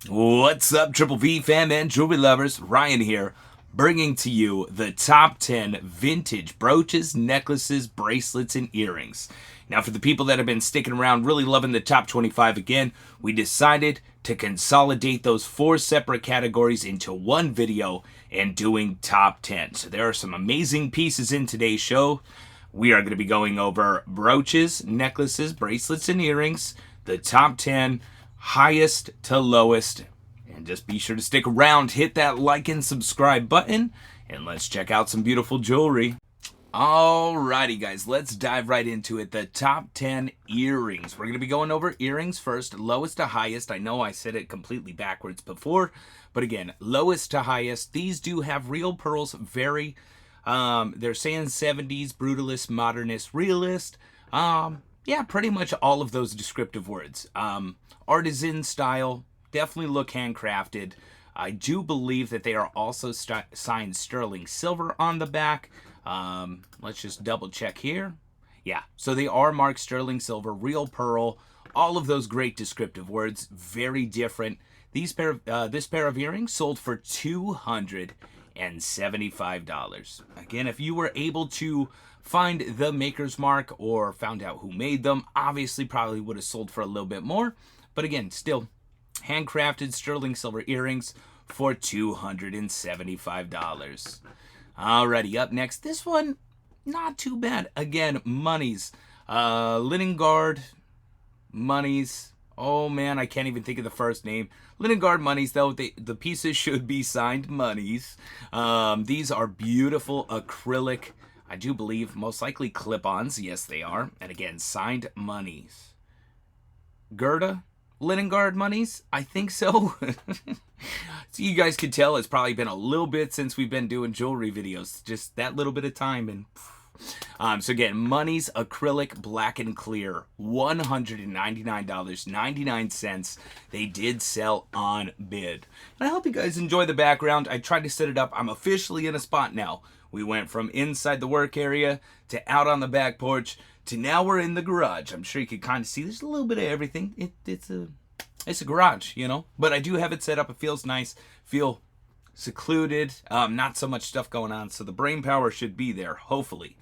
What's up, Triple V fam and jewelry lovers? Ryan here, bringing to you the top 10 vintage brooches, necklaces, bracelets, and earrings. Now, for the people that have been sticking around, really loving the top 25 again, we decided to consolidate those 4 separate categories into one video and doing top 10. So there are some amazing pieces in today's show. We are going to be going over brooches, necklaces, bracelets, and earrings, the top 10, highest to lowest. And just be sure to stick around, hit that like and subscribe button, and let's check out some beautiful jewelry. Alrighty guys, let's dive right into it. The top 10 earrings. We're going to be going over earrings first, lowest to highest. I know I said it completely backwards before, but again, lowest to highest. These do have real pearls, they're saying 70s, brutalist, modernist, realist. Yeah, pretty much all of those descriptive words. Artisan style, definitely look handcrafted. I do believe that they are also signed sterling silver on the back. Let's just double check here. Yeah, so they are marked sterling silver, real pearl, all of those great descriptive words, very different. This pair of earrings sold for $275. Again, if you were able to find the maker's mark or found out who made them, obviously probably would have sold for a little bit more. But again, still handcrafted sterling silver earrings for $275. Alrighty, up next, this one, not too bad. Again, monies. Linen Guard monies. Oh man, I can't even think of the first name. Linen Guard monies, though, the pieces should be signed monies. These are beautiful acrylic, I do believe, most likely clip-ons. Yes, they are. And again, signed monies. Gerda? Linen Guard monies? I think so. So you guys can tell it's probably been a little bit since we've been doing jewelry videos. Just that little bit of time. And so again, monies, acrylic, black and clear, $199.99. They did sell on bid. And I hope you guys enjoy the background. I tried to set it up. I'm officially in a spot now. We went from inside the work area to out on the back porch to now we're in the garage. I'm sure you can kind of see there's a little bit of everything. It's a garage, you know, but I do have it set up. It feels nice, feel secluded, not so much stuff going on, so the brain power should be there, hopefully.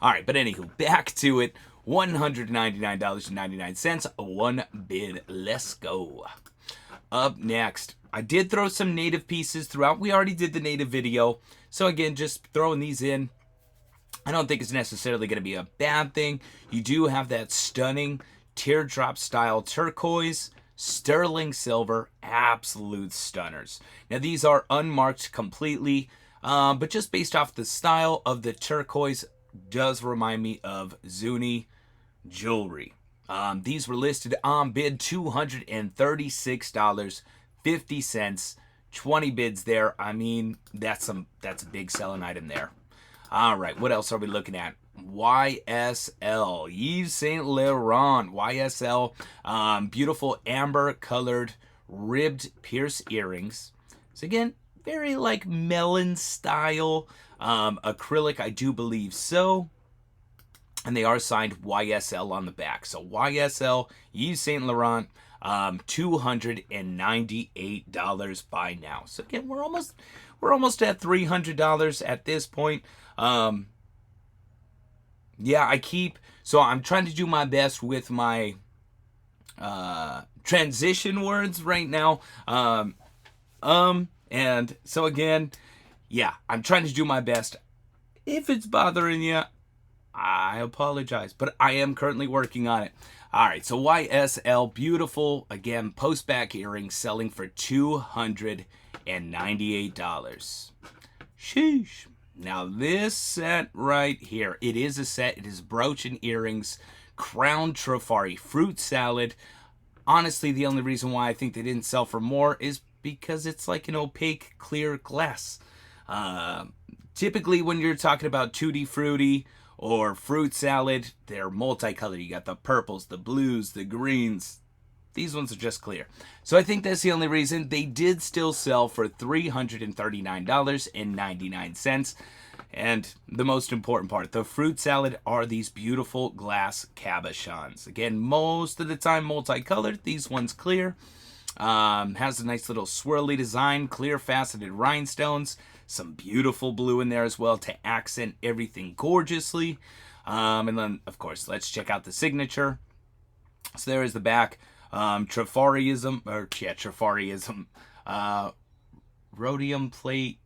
All right, but anywho, back to it. $199.99, one bid. Let's go. Up next, I did throw some native pieces throughout. We already did the native video, so again, just throwing these in. I don't think it's necessarily going to be a bad thing. You do have that stunning teardrop style turquoise, sterling silver, absolute stunners. Now these are unmarked completely, but just based off the style of the turquoise does remind me of Zuni jewelry. These were listed on bid $236.50. 20 bids there. I mean, that's a big selling item there. All right, what else are we looking at? YSL, Yves Saint Laurent, YSL, beautiful amber colored ribbed pierce earrings. So again, very like melon style, acrylic, I do believe so. And they are signed YSL on the back. So YSL, Yves Saint Laurent, $298 by now. So again, we're almost at $300 at this point. Yeah, I'm trying to do my best with my transition words right now. And so again, yeah, I'm trying to do my best. If it's bothering you, I apologize, but I am currently working on it. All right, so YSL, beautiful, again, post-back earrings selling for $298. Sheesh. Now this set right here, it is a set. It is brooch and earrings, crown trifari, fruit salad. Honestly, the only reason why I think they didn't sell for more is because it's like an opaque, clear glass. Typically, when you're talking about Tutti Frutti or fruit salad, they're multicolored. You got the purples, the blues, the greens. These ones are just clear. So I think that's the only reason. They did still sell for $339.99. And the most important part, the fruit salad are these beautiful glass cabochons. Again, most of the time multicolored. These ones clear. Has a nice little swirly design, clear faceted rhinestones, some beautiful blue in there as well to accent everything gorgeously. And then, of course, let's check out the signature. So there is the back. Trifariism. Rhodium plate.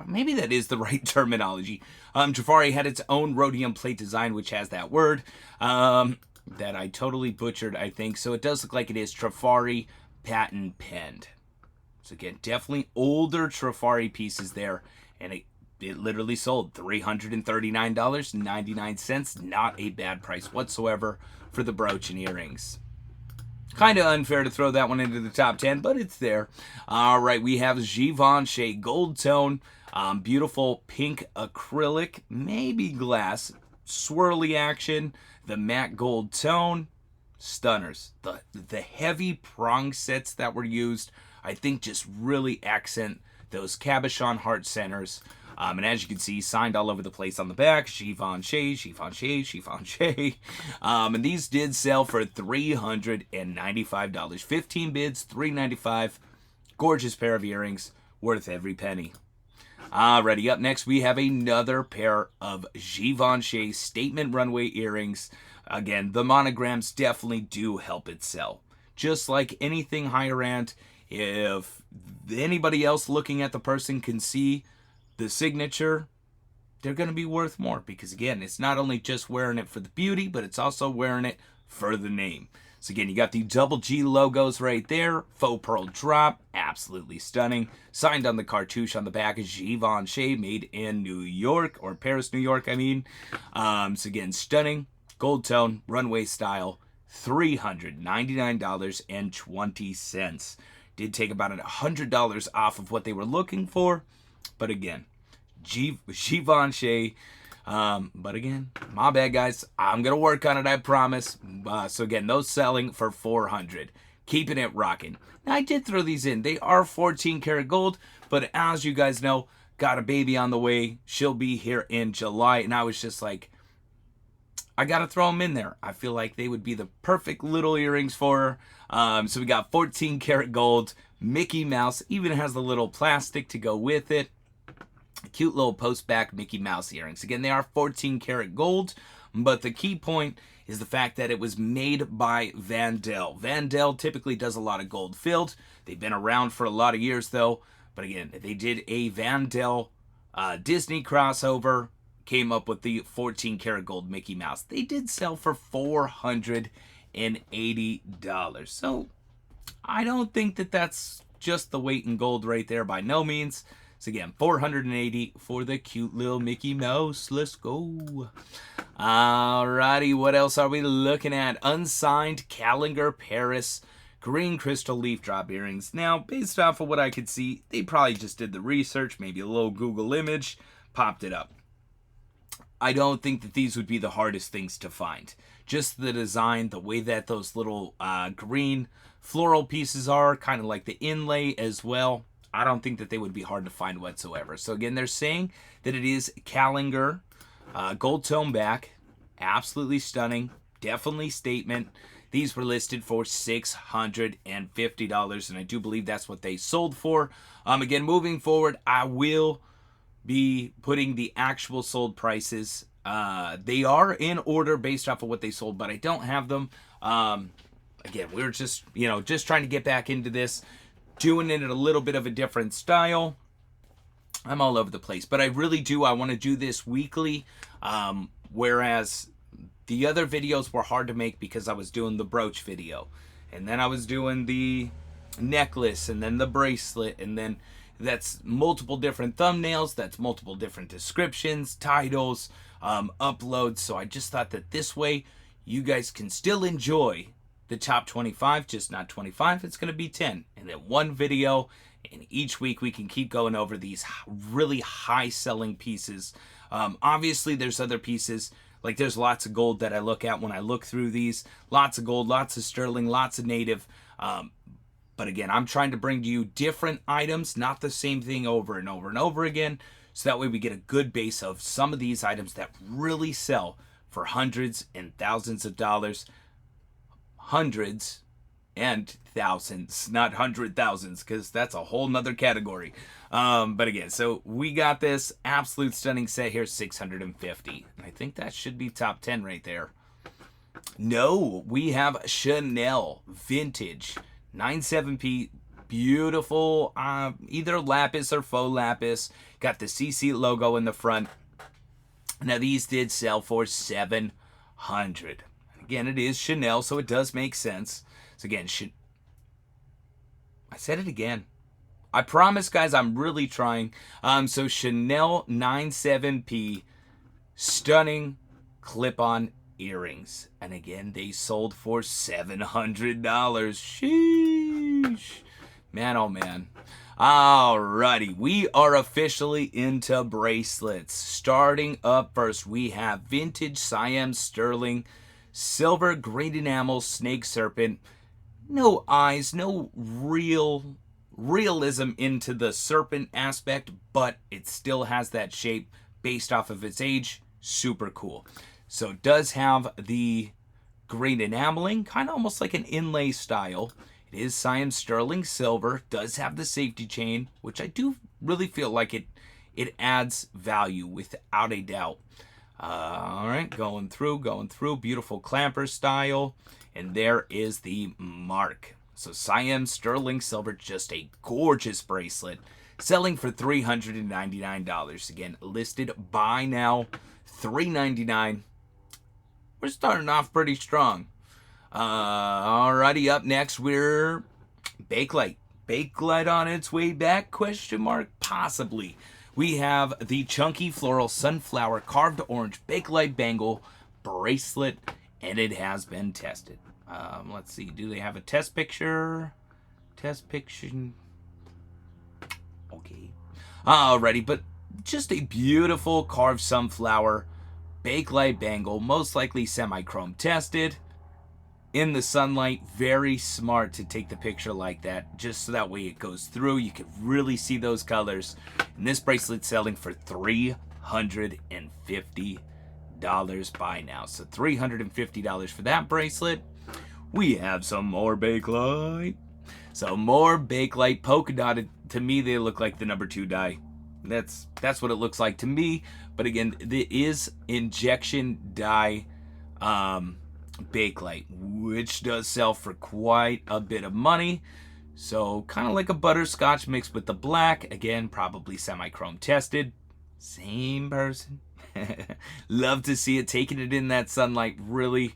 Maybe that is the right terminology. Trifari had its own rhodium plate design, which has that word that I totally butchered, I think. So it does look like it is Trifari patent penned. So again, definitely older Trifari pieces there, and it literally sold $339.99. Not a bad price whatsoever for the brooch and earrings. Kind of unfair to throw that one into the top 10, but it's there. All right, we have Givenchy Gold Tone. Beautiful pink acrylic, maybe glass, swirly action, the matte gold tone. Stunners. The heavy prong sets that were used, I think, just really accent those cabochon heart centers. And as you can see, signed all over the place on the back. Givenchy. And these did sell for $395. 15 bids, $395. Gorgeous pair of earrings, worth every penny. Alrighty, up next we have another pair of Givenchy Statement Runway earrings. Again, the monograms definitely do help it sell. Just like anything higher end, if anybody else looking at the person can see the signature, they're going to be worth more. Because again, it's not only just wearing it for the beauty, but it's also wearing it for the name. So again, you got the double G logos right there. Faux pearl drop, absolutely stunning. Signed on the cartouche on the back is Givenchy, made in New York, or Paris, New York, I mean. So again, stunning, gold tone, runway style, $399.20. Did take about $100 off of what they were looking for. But again, Givenchy. But again, my bad, guys. I'm going to work on it, I promise. So again, those selling for $400. Keeping it rocking. Now, I did throw these in. They are 14 karat gold. But as you guys know, got a baby on the way. She'll be here in July. And I was just like, I got to throw them in there. I feel like they would be the perfect little earrings for her. So we got 14 karat gold. Mickey Mouse. Even has the little plastic to go with it. Cute little post-back Mickey Mouse earrings. Again, they are 14 karat gold, but the key point is the fact that it was made by Vandel. Vandel typically does a lot of gold filled. They've been around for a lot of years, though. But again, they did a Vandel Disney crossover, came up with the 14 karat gold Mickey Mouse. They did sell for $480. So I don't think that that's just the weight in gold right there, by no means. So again, $480 for the cute little Mickey Mouse. Let's go. Alrighty, what else are we looking at? Unsigned Callinger Paris green crystal leaf drop earrings. Now, based off of what I could see, they probably just did the research, maybe a little Google image, popped it up. I don't think that these would be the hardest things to find. Just the design, the way that those little green floral pieces are, kind of like the inlay as well. I don't think that they would be hard to find whatsoever. So again, they're saying that it is Callinger, gold tone back, absolutely stunning, definitely statement. These were listed for $650, and I do believe that's what they sold for. Again, moving forward, I will be putting the actual sold prices. They are in order based off of what they sold, but I don't have them. Again, we're just trying to get back into this. Doing it in a little bit of a different style. I'm all over the place, but I want to do this weekly, whereas the other videos were hard to make because I was doing the brooch video, and then I was doing the necklace, and then the bracelet, and then that's multiple different thumbnails, that's multiple different descriptions, titles, uploads. So I just thought that this way you guys can still enjoy the top 25, just not 25. It's going to be 10. And then one video, and each week we can keep going over these really high-selling pieces. Obviously, there's other pieces. Like, there's lots of gold that I look at when I look through these. Lots of gold, lots of sterling, lots of native. But again, I'm trying to bring to you different items, not the same thing over and over and over again. So that way we get a good base of some of these items that really sell for hundreds and thousands of dollars. Hundreds and thousands, not hundred thousands, because that's a whole nother category. But again, so we got this absolute stunning set here, 650. I think that should be top 10 right there. No, we have Chanel Vintage 97p. Beautiful, either lapis or faux lapis. Got the CC logo in the front. Now these did sell for $700. Again, it is Chanel, so it does make sense. So again, I said it again. I promise, guys, I'm really trying. So Chanel 97p, stunning clip-on earrings. And again, they sold for $700. Sheesh. Man, oh man. Alrighty, we are officially into bracelets. Starting up first, we have vintage Siam sterling, silver green enamel snake serpent. No eyes, no realism into the serpent aspect, but it still has that shape based off of its age. Super cool. So it does have the green enameling, kind of almost like an inlay style. It is Siam sterling silver, does have the safety chain, which I do really feel like it adds value without a doubt. All right, going through, beautiful clamper style, and there is the mark. So Siam sterling silver, just a gorgeous bracelet, selling for $399. Again, listed buy now, $399. We're starting off pretty strong. Alrighty, up next we're Bakelite. Bakelite on its way back? Question mark? Possibly. We have the chunky floral sunflower carved orange Bakelite bangle bracelet, and it has been tested. Let's see. Do they have a test picture? Test picture. Okay. Alrighty, but just a beautiful carved sunflower Bakelite bangle, most likely semi-chrome tested. In the sunlight, very smart to take the picture like that, just so that way it goes through. You can really see those colors. And this bracelet's selling for $350 by now. So $350 for that bracelet. We have some more Bakelite. Some more Bakelite polka dotted. To me, they look like the number 2 die. That's what it looks like to me. But again, it is injection dye Bakelite, which does sell for quite a bit of money. So kind of like a butterscotch mixed with the black. Again, probably semi-chrome tested. Same person. Love to see it. Taking it in that sunlight really,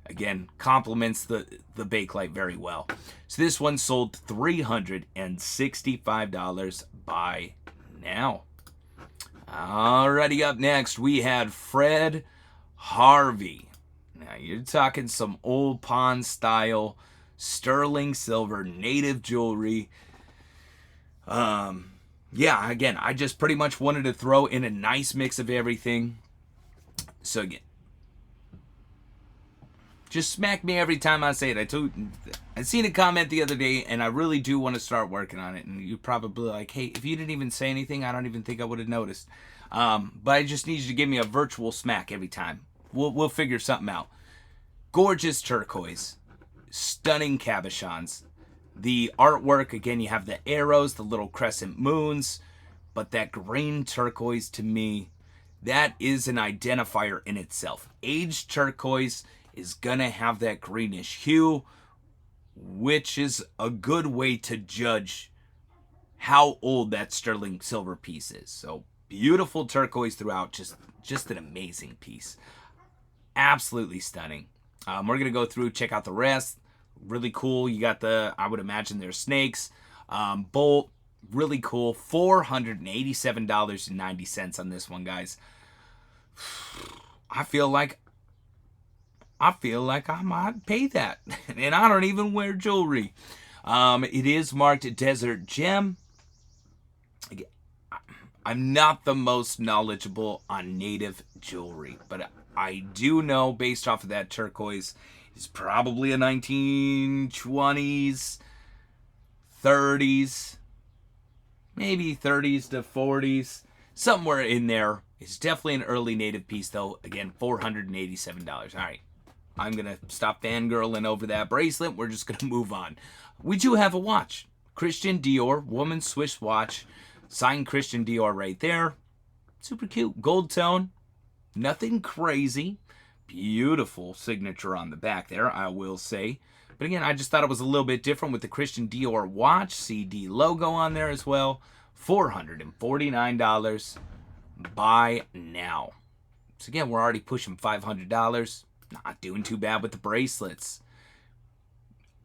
again, complements the Bakelite very well. So this one sold $365 by now. Alrighty, up next we had Fred Harvey. Now you're talking some old pawn style sterling silver native jewelry. Yeah, again, I just pretty much wanted to throw in a nice mix of everything. So again, just smack me every time I say it. I seen a comment the other day, and I really do want to start working on it. And you're probably like, hey, if you didn't even say anything, I don't even think I would have noticed. But I just need you to give me a virtual smack every time. We'll figure something out. Gorgeous turquoise. Stunning cabochons. The artwork, again, you have the arrows, the little crescent moons. But that green turquoise, to me, that is an identifier in itself. Aged turquoise is going to have that greenish hue, which is a good way to judge how old that sterling silver piece is. So beautiful turquoise throughout, just an amazing piece. Absolutely stunning. We're going to go through, check out the rest. Really cool. You got I would imagine they're snakes. Bolt, really cool. $487.90 on this one, guys. I feel like I might pay that. And I don't even wear jewelry. It is marked Desert Gem. Again, I'm not the most knowledgeable on native jewelry, but I do know, based off of that turquoise, it's probably a 1920s, 30s, maybe 30s to 40s, somewhere in there. It's definitely an early native piece, though. Again, $487. All right, I'm going to stop fangirling over that bracelet. We're just going to move on. We do have a watch. Christian Dior, woman's Swiss watch. Signed Christian Dior right there. Super cute. Gold tone. Nothing crazy. Beautiful signature on the back there, I will say. But again, I just thought it was a little bit different with the Christian Dior watch. CD logo on there as well. $449. Buy now. So again, we're already pushing $500. Not doing too bad with the bracelets.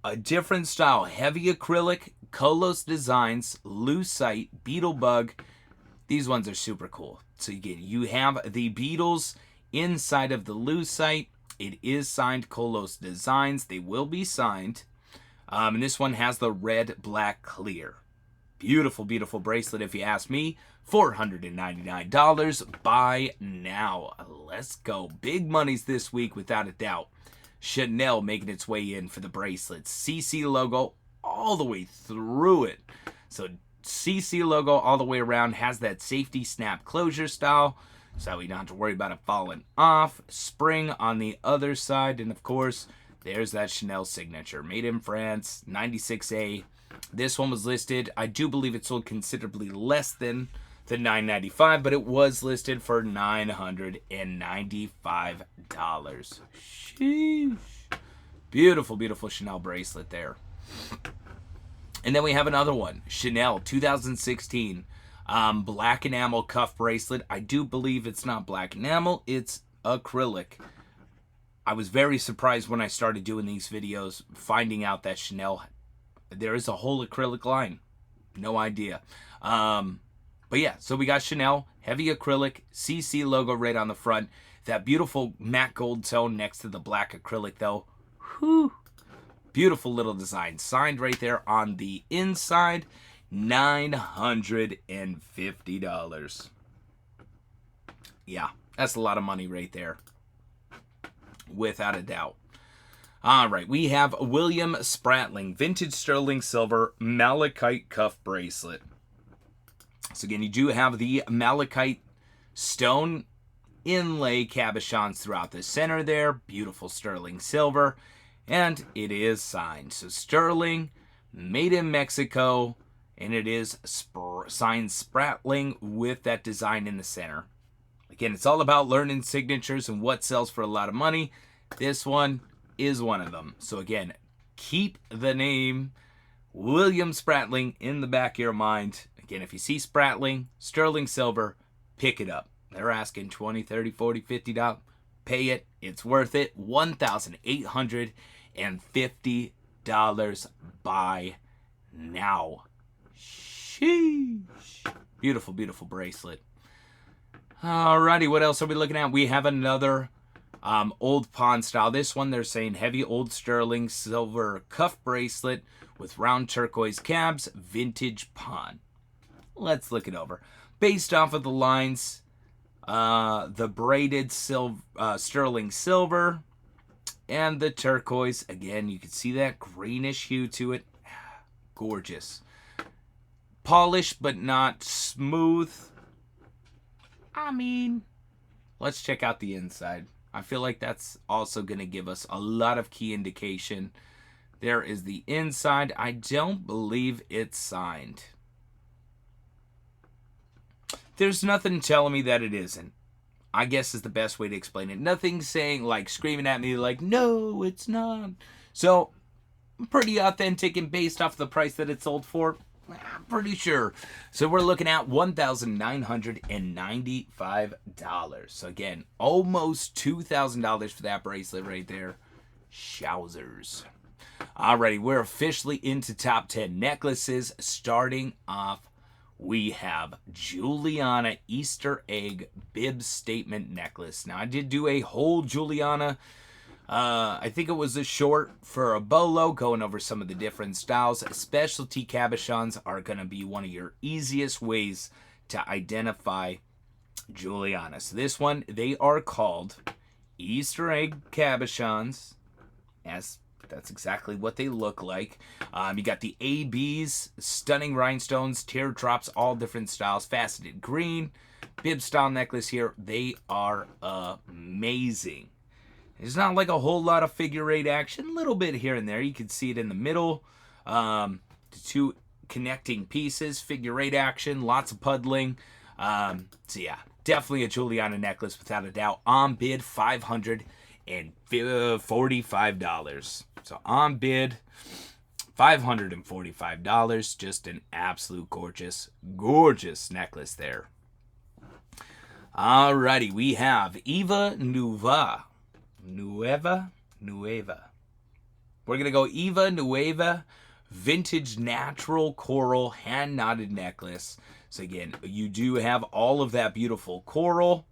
A different style. Heavy acrylic. Kolos designs. Lucite. Beetlebug. These ones are super cool. So again, you have the beetles inside of the lucite. It is signed Kolos Designs. They will be signed. And this one has the red, black, clear. Beautiful, beautiful bracelet if you ask me. $499. Buy now. Let's go. Big monies this week without a doubt. Chanel making its way in for the bracelets. CC logo all the way through it. So CC logo all the way around, has that safety snap closure style, so we don't have to worry about it falling off. Spring on the other side, and of course, there's that Chanel signature. Made in France, 96A. This one was listed, I do believe it sold considerably less than the $995, but it was listed for $995. Sheesh. Beautiful, beautiful Chanel bracelet there. And then we have another one, Chanel 2016 black enamel cuff bracelet. I do believe it's not black enamel, it's acrylic. I was very surprised when I started doing these videos, finding out that Chanel, there is a whole acrylic line. No idea. But yeah, so we got Chanel, heavy acrylic, CC logo right on the front. That beautiful matte gold tone next to the black acrylic though. Whew. Beautiful little design. Signed right there on the inside. $950. Yeah, that's a lot of money right there. Without a doubt. All right, we have William Spratling vintage sterling silver malachite cuff bracelet. So again, you do have the malachite stone inlay cabochons throughout the center there. Beautiful sterling silver. And it is signed. So sterling, made in Mexico, and it is signed Spratling with that design in the center. Again, it's all about learning signatures and what sells for a lot of money. This one is one of them. So again, keep the name William Spratling in the back of your mind. Again, if you see Spratling, sterling silver, pick it up. They're asking $20, $30, $40, $50. Pay it. It's worth it. $1,850. Buy now. Sheesh. Beautiful, beautiful bracelet. Alrighty, what else are we looking at? We have another old pawn style. This one, they're saying heavy old sterling silver cuff bracelet with round turquoise cabs, vintage pawn. Let's look it over. Based off of the lines, the braided sterling silver and the turquoise. Again, you can see that greenish hue to it. Gorgeous. Polished but not smooth. I mean, let's check out the inside. I feel like that's also going to give us a lot of key indication. There is the inside. I don't believe it's signed. There's nothing telling me that it isn't. I guess is the best way to explain it. Nothing saying, like, screaming at me like, no, it's not. So, pretty authentic and based off the price that it sold for. I'm pretty sure. So we're looking at $1,995. So again, almost $2,000 for that bracelet right there. Showzers. Alrighty, we're officially into top 10 necklaces. Starting off, we have Juliana Easter egg bib statement necklace. Now I did do a whole Juliana, I think it was a short for a bolo, going over some of the different styles. Specialty cabochons are going to be one of your easiest ways to identify Juliana. So this one, they are called Easter egg cabochons. As that's exactly what they look like. You got the ABs, stunning rhinestones, teardrops, all different styles, faceted green, bib style necklace here. They are amazing. There's not like a whole lot of figure eight action. A little bit here and there. You can see it in the middle. The two connecting pieces, figure eight action, lots of puddling. So yeah, definitely a Juliana necklace without a doubt. On bid, $545. So on bid, $545. Just an absolute gorgeous, gorgeous necklace there. Alrighty, we have Eva Nueva. Nueva. We're going to go Eva Nueva vintage natural coral hand knotted necklace. So again, you do have all of that beautiful coral,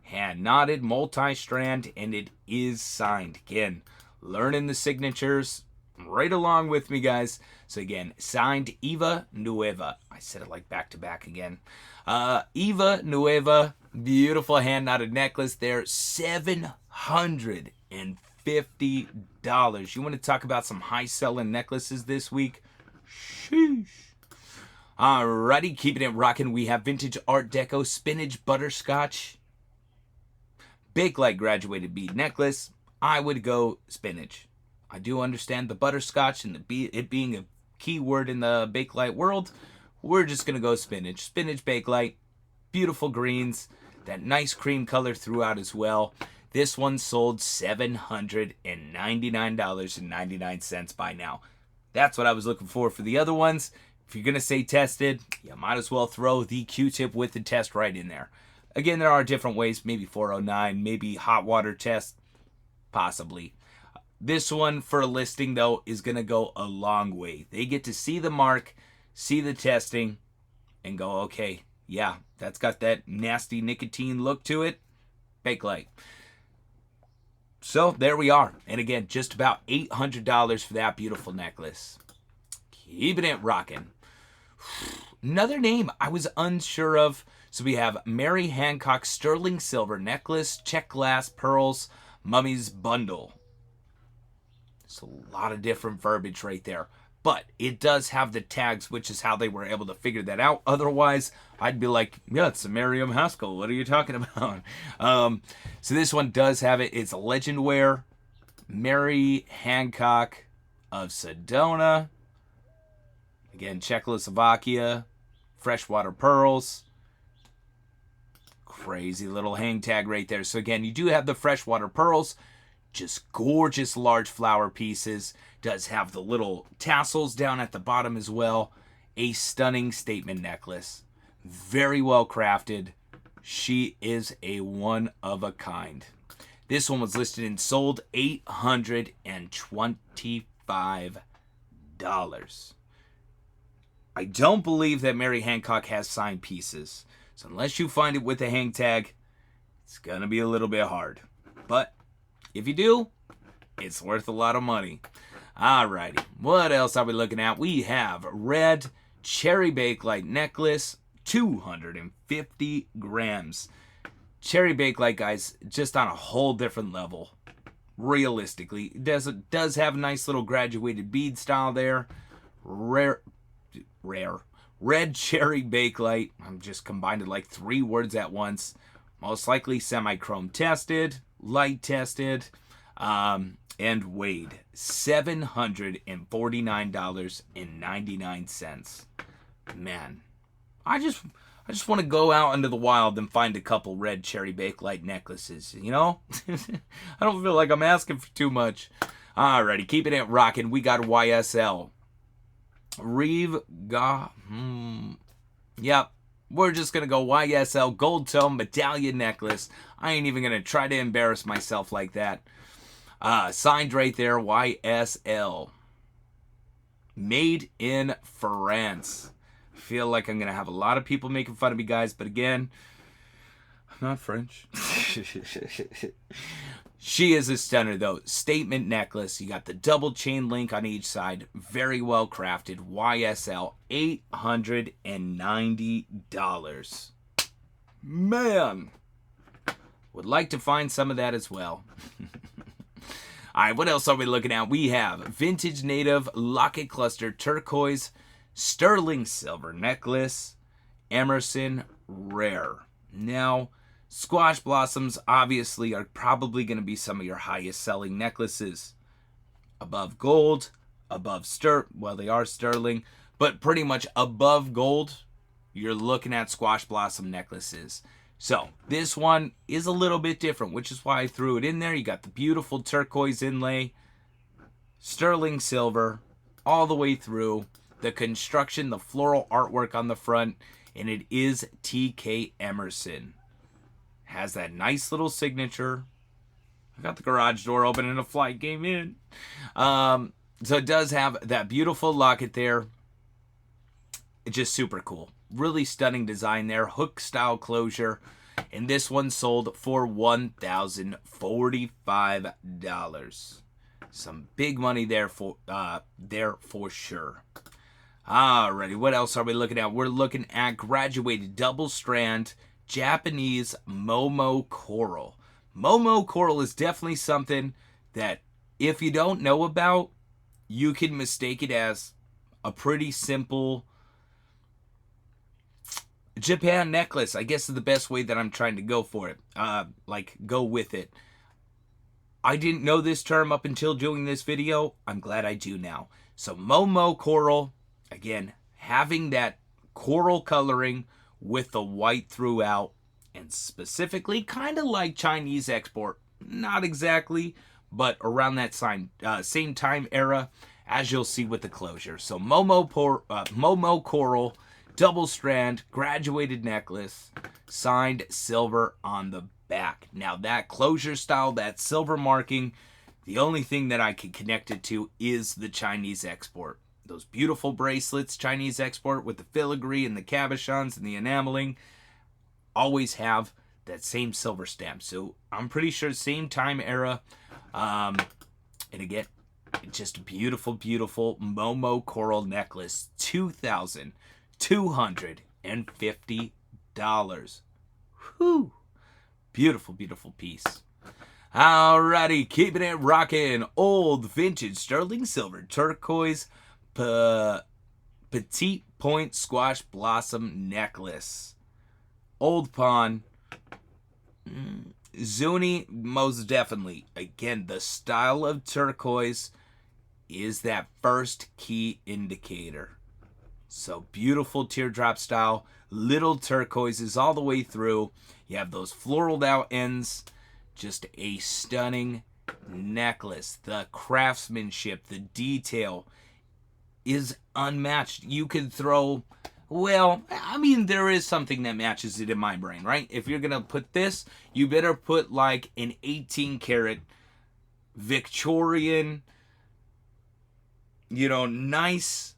hand knotted, multi-strand, and it is signed. Again, learning the signatures right along with me, guys. So again, signed Eva Nueva. I said it like back to back again. Eva Nueva, beautiful hand knotted necklace there, $750. You want to talk about some high selling necklaces this week? Sheesh. Alrighty, keeping it rocking. We have vintage Art Deco spinach butterscotch Bakelite graduated bead necklace. I would go spinach. I do understand the butterscotch and it being a key word in the Bakelite world. We're just going to go spinach. Spinach Bakelite. Beautiful greens. That nice cream color throughout as well. This one sold $799.99 by now. That's what I was looking for the other ones. If you're going to say tested, you might as well throw the Q-tip with the test right in there. Again, there are different ways. Maybe 409, maybe hot water test, possibly. This one for a listing, though, is going to go a long way. They get to see the mark, see the testing, and go, okay, yeah, that's got that nasty nicotine look to it. Bakelite. So there we are. And again, just about $800 for that beautiful necklace. Keeping it rocking. Another name I was unsure of. So we have Mary Hancock sterling silver necklace, check glass, pearls, mummy's bundle. It's a lot of different verbiage right there. But it does have the tags, which is how they were able to figure that out. Otherwise, I'd be like, yeah, it's a Miriam Haskell. What are you talking about? So this one does have it. It's a legend wear. Mary Hancock of Sedona. Again, Czechoslovakia. Freshwater pearls. Crazy little hang tag right there. So again, you do have the freshwater pearls. Just gorgeous large flower pieces. Does have the little tassels down at the bottom as well. A stunning statement necklace. Very well crafted. She is a one of a kind. This one was listed and sold $825. I don't believe that Mary Hancock has signed pieces. So unless you find it with a hang tag, it's going to be a little bit hard. But if you do, it's worth a lot of money. Alrighty, what else are we looking at? We have red cherry bakelite necklace, 250 grams. Cherry bakelite, guys, just on a whole different level. Realistically, it does have a nice little graduated bead style there. Rare. Red cherry bakelite. I'm just combined like 3 words at once. Most likely semi-chrome tested, light tested, and weighed. $749.99. Man, I just want to go out into the wild and find a couple red cherry bakelite necklaces, you know? I don't feel like I'm asking for too much. Alrighty, keeping it rocking. We got YSL. Yep. We're just going to go YSL gold tone medallion necklace. I ain't even going to try to embarrass myself like that. Signed right there, YSL. Made in France. I feel like I'm going to have a lot of people making fun of me, guys. But again, I'm not French. She is a stunner, though. Statement necklace. You got the double chain link on each side. Very well crafted. YSL. $890. Man. Would like to find some of that as well. All right, what else are we looking at? We have vintage native locket cluster turquoise sterling silver necklace. Emerson rare. Now, Squash blossoms obviously are probably going to be some of your highest selling necklaces. Above gold, above well, they are sterling, but pretty much above gold, you're looking at squash blossom necklaces. So this one is a little bit different, which is why I threw it in there. You got the beautiful turquoise inlay, sterling silver, all the way through. The construction, the floral artwork on the front, and it is T.K. Emerson. Has that nice little signature. I got the garage door open and a flight came in. So it does have that beautiful locket there. It's just super cool. Really stunning design there. Hook style closure. And this one sold for $1,045. Some big money there for sure. Alrighty, what else are we looking at? We're looking at graduated double strand Japanese Momo coral. Momo coral is definitely something that if you don't know about, you can mistake it as a pretty simple Japan necklace. I guess is the best way that I'm trying to go for it. Go with it. I didn't know this term up until doing this video. I'm glad I do now. So Momo coral, again, having that coral coloring with the white throughout, and specifically kind of like Chinese export. Not exactly, but around that same time era, as you'll see with the closure. So Momo coral, double strand, graduated necklace, signed silver on the back. Now that closure style, that silver marking, the only thing that I can connect it to is the Chinese export. Those beautiful bracelets, Chinese export with the filigree and the cabochons and the enameling, always have that same silver stamp. So I'm pretty sure same time era. And again, just a beautiful, beautiful Momo coral necklace. $2,250. Whew. Beautiful, beautiful piece. Alrighty, keeping it rocking. Old vintage sterling silver turquoise petite point squash blossom necklace. Old pawn. Zuni, most definitely. Again, the style of turquoise is that first key indicator. So beautiful teardrop style. Little turquoises all the way through. You have those floraled out ends. Just a stunning necklace. The craftsmanship, the detail is unmatched. You could throw, well, I mean, there is something that matches it in my brain, right? If you're going to put this, you better put like an 18 karat Victorian, nice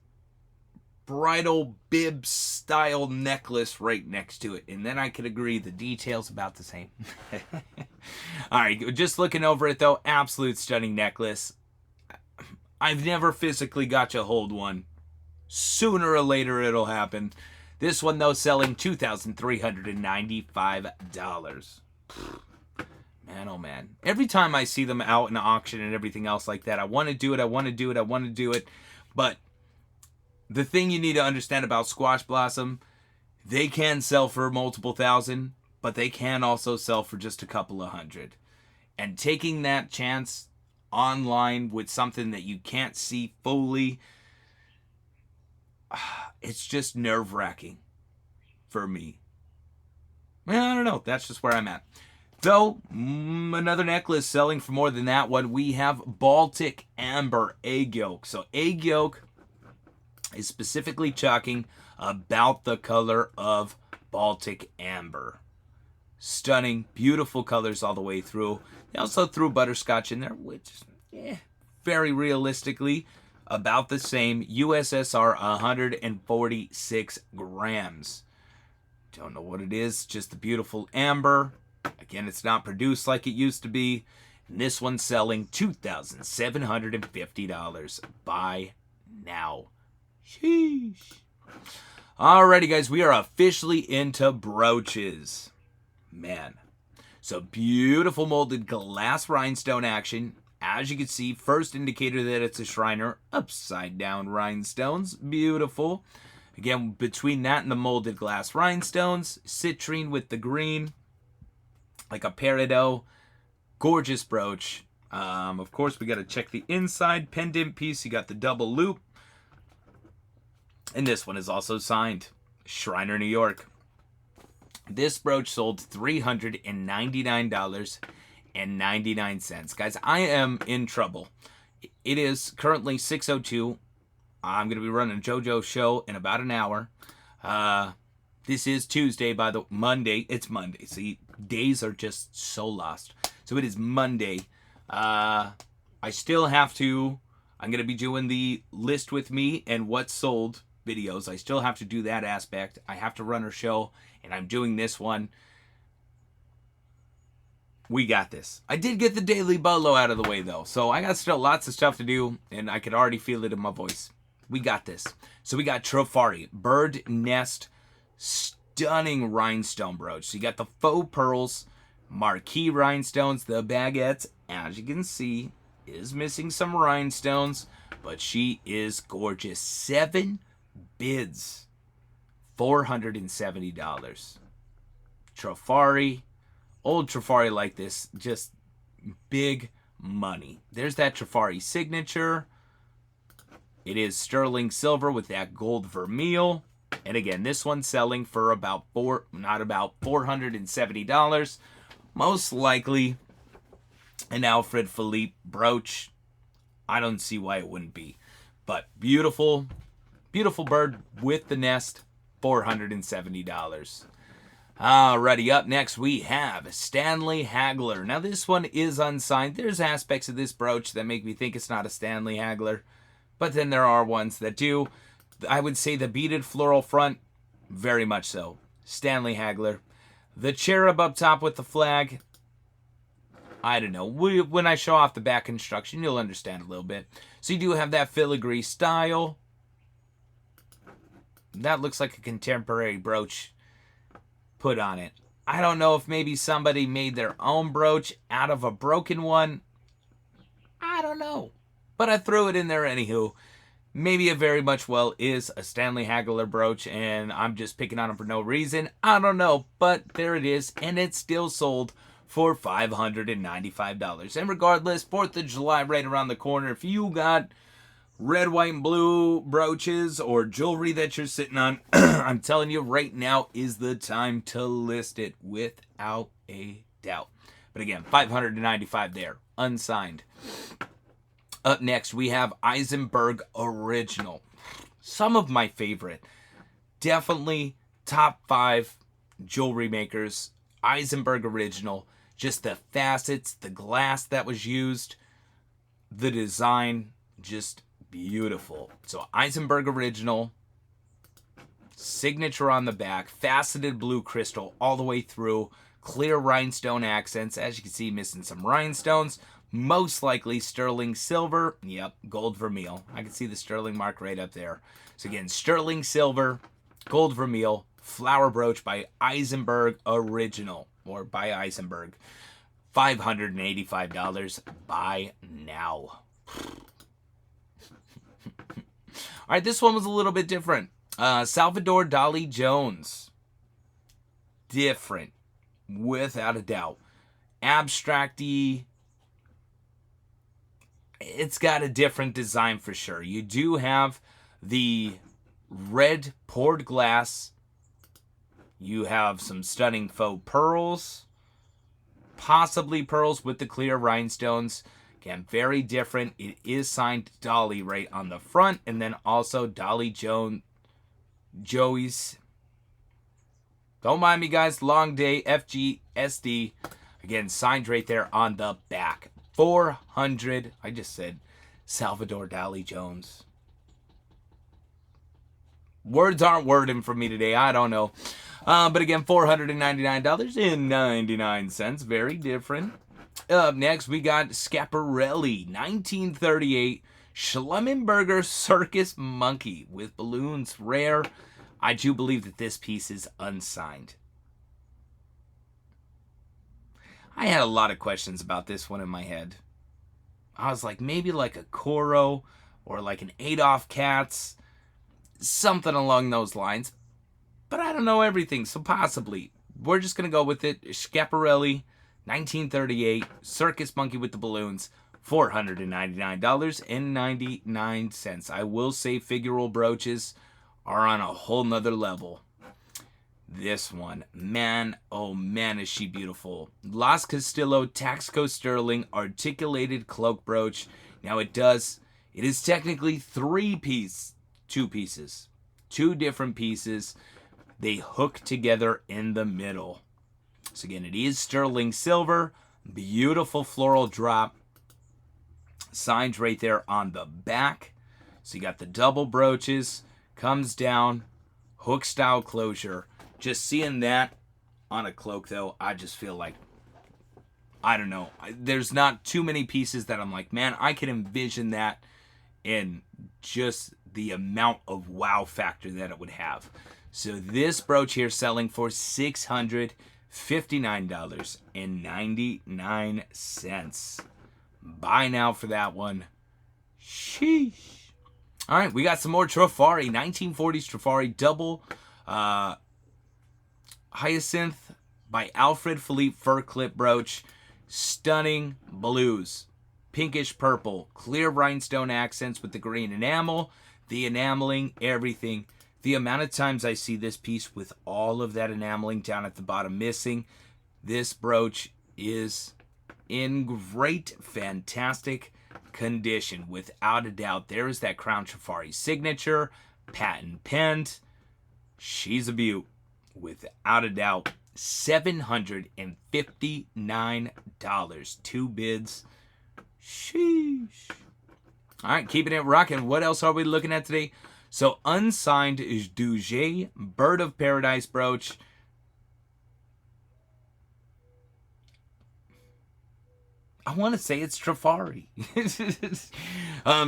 bridal bib style necklace right next to it, and then I could agree the details about the same. All right, just looking over it though, absolute stunning necklace. I've never physically got to hold one. Sooner or later it'll happen. This one though selling $2,395. Man, oh man. Every time I see them out in auction and everything else like that, I want to do it. But the thing you need to understand about squash blossom, they can sell for multiple thousand, but they can also sell for just a couple of hundred. And taking that chance online with something that you can't see fully, it's just nerve-wracking for me. Well, I don't know. That's just where I'm at. Though, another necklace selling for more than that one, we have Baltic Amber egg yolk. So egg yolk is specifically talking about the color of Baltic Amber. Stunning, beautiful colors all the way through. They also threw butterscotch in there, which, very realistically, about the same. USSR 146 grams. Don't know what it is, just the beautiful amber. Again, it's not produced like it used to be. And this one's selling $2,750. Buy now. Sheesh. Alrighty, guys, we are officially into brooches. Man. So beautiful molded glass rhinestone action. As you can see, first indicator that it's a Shriner. Upside down rhinestones. Beautiful. Again, between that and the molded glass rhinestones, citrine with the green. like a peridot. Gorgeous brooch. Of course, we got to check the inside pendant piece. You got the double loop. And this one is also signed. Shriner, New York. This brooch sold $399.99. Guys, I am in trouble. It is currently 6:02. I'm going to be running a JoJo show in about an hour. This is Tuesday, by the Monday. It's Monday. See, days are just so lost. So it is Monday. I still have to. I'm going to be doing the list with me and what's sold videos. I still have to do that aspect. I have to run her show, and I'm doing this one. We got this. I did get the daily bolo out of the way, though, so I got still lots of stuff to do, and I could already feel it in my voice. We got this. So we got Trofari, bird nest, stunning rhinestone brooch. So you got the faux pearls, marquee rhinestones, the baguette, as you can see, is missing some rhinestones, but she is gorgeous. 7 bids, $470. Trofari, old Trofari like this, just big money. There's that Trofari signature. It is sterling silver with that gold vermeil. And again, this one's selling for about $470. Most likely an Alfred Philippe brooch. I don't see why it wouldn't be. But beautiful, beautiful bird with the nest, $470. Alrighty, up next we have Stanley Hagler. Now this one is unsigned. There's aspects of this brooch that make me think it's not a Stanley Hagler, but then there are ones that do. I would say the beaded floral front, very much so. Stanley Hagler. The cherub up top with the flag, I don't know. When I show off the back construction, you'll understand a little bit. So you do have that filigree style. That looks like a contemporary brooch put on it. I don't know if maybe somebody made their own brooch out of a broken one. I don't know. But I threw it in there anywho. Maybe it very much well is a Stanley Hagler brooch, and I'm just picking on him for no reason. I don't know, but there it is, and it's still sold for $595. And regardless, 4th of July right around the corner. If you got red, white, and blue brooches or jewelry that you're sitting on, I'm telling you right now is the time to list it without a doubt. But again, $595 there, unsigned. Up next, we have Eisenberg Original. Some of my favorite. Definitely top 5 jewelry makers. Eisenberg Original. Just the facets, the glass that was used, the design, just beautiful. So Eisenberg Original, signature on the back, faceted blue crystal all the way through, clear rhinestone accents. As you can see, missing some rhinestones. Most likely sterling silver. Yep, gold vermeil. I can see the sterling mark right up there. So again, sterling silver, gold vermeil, flower brooch by Eisenberg Original, or by Eisenberg. $585. Buy now. All right, this one was a little bit different. Salvador Dali Jones. Different, without a doubt. Abstract-y. It's got a different design for sure. You do have the red poured glass. You have some stunning faux pearls. Possibly pearls with the clear rhinestones. Again, very different. It is signed Dolly right on the front. And then also Dolly Joey's. Don't mind me, guys. Long Day FGSD. Again, signed right there on the back. 400. I just said Salvador Dali Jones. Words aren't wording for me today. I don't know. But again, $499.99. Very different. Up next, we got Schiaparelli, 1938 Schlumberger Circus Monkey with balloons. Rare. I do believe that this piece is unsigned. I had a lot of questions about this one in my head. I was like, maybe like a Coro or like an Adolf Katz, something along those lines. But I don't know everything, so possibly. We're just going to go with it. Schiaparelli, 1938 Circus Monkey with the balloons, $499.99. I will say figural brooches are on a whole nother level. This one, man, oh man, is she beautiful. Las Castillo Taxco Sterling Articulated Cloak Brooch. Now it is technically two pieces. Two different pieces. They hook together in the middle. So again, it is sterling silver. Beautiful floral drop. Signs right there on the back. So you got the double brooches. Comes down. Hook style closure. Just seeing that on a cloak, though, I just feel like, I don't know. There's not too many pieces that I'm like, man, I can envision that in just the amount of wow factor that it would have. So this brooch here selling for $659.99. Buy now for that one. Sheesh. All right, we got some more Trifari. 1940s Trifari double Hyacinth by Alfred Philippe Fur Clip Brooch. Stunning blues. Pinkish purple. Clear rhinestone accents with the green enamel. The enameling, everything. The amount of times I see this piece with all of that enameling down at the bottom missing. This brooch is in great, fantastic condition. Without a doubt. There is that Crown Trifari signature. Patent penned. She's a beaut. Without a doubt, $759. Two bids. Sheesh. All right, keeping it rocking. What else are we looking at today? So, unsigned is Duget Bird of Paradise brooch. I want to say it's Trifari.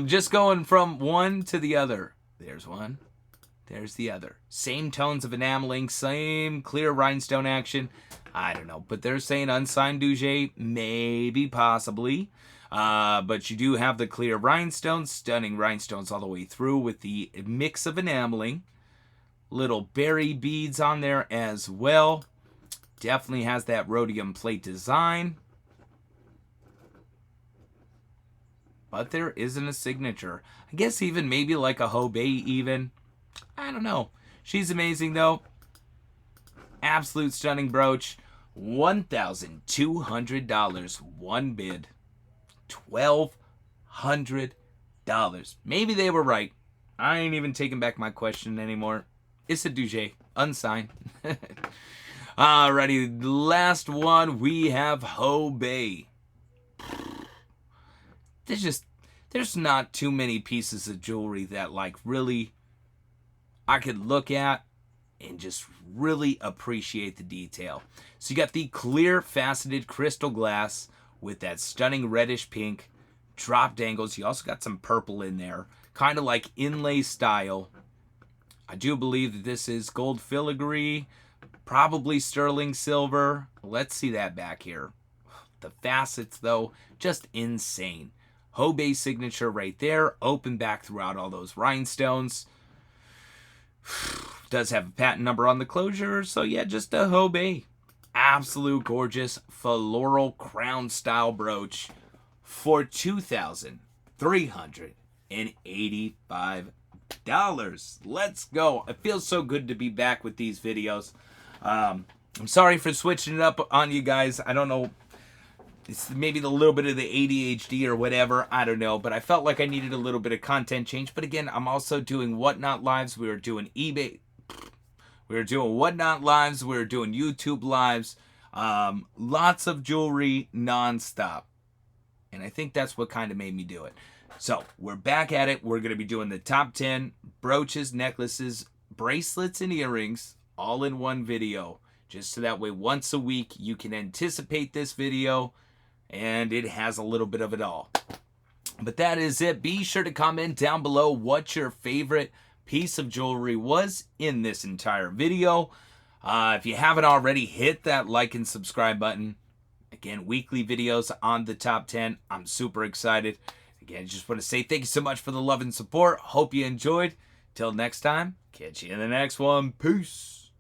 Just going from one to the other. There's one. There's the other. Same tones of enameling, same clear rhinestone action. I don't know, but they're saying unsigned Duget, maybe, possibly. But you do have the clear rhinestones, stunning rhinestones all the way through with the mix of enameling. Little berry beads on there as well. Definitely has that rhodium plate design. But there isn't a signature. I guess even maybe like a Hobei even. I don't know. She's amazing, though. Absolute stunning brooch. $1,200. One bid. $1,200. Maybe they were right. I ain't even taking back my question anymore. It's a Duget. Unsigned. Alrighty. Last one. We have Hobei. There's not too many pieces of jewelry that, like, really I could look at and just really appreciate the detail. So you got the clear faceted crystal glass with that stunning reddish pink drop dangles. You also got some purple in there, kind of like inlay style. I do believe that this is gold filigree, probably sterling silver. Let's see that back here. The facets, though, just insane. Hobei signature right there, open back throughout all those rhinestones. Does have a patent number on the closure, so yeah, just a Hobei. Absolute gorgeous floral crown style brooch for $2,385. Let's go. It feels so good to be back with these videos. I'm sorry for switching it up on you guys. I don't know. It's maybe a little bit of the ADHD or whatever. I don't know. But I felt like I needed a little bit of content change. But again, I'm also doing Whatnot Lives. We were doing eBay. We were doing Whatnot Lives. We were doing YouTube Lives. Lots of jewelry nonstop. And I think that's what kind of made me do it. So we're back at it. We're going to be doing the top 10 brooches, necklaces, bracelets, and earrings all in one video. Just so that way once a week you can anticipate this video. And it has a little bit of it all. But that is it. Be sure to comment down below what your favorite piece of jewelry was in this entire video. If you haven't already, hit that like and subscribe button. Again, weekly videos on the top 10. I'm super excited. Again, just want to say thank you so much for the love and support. Hope you enjoyed. Till next time, catch you in the next one. Peace.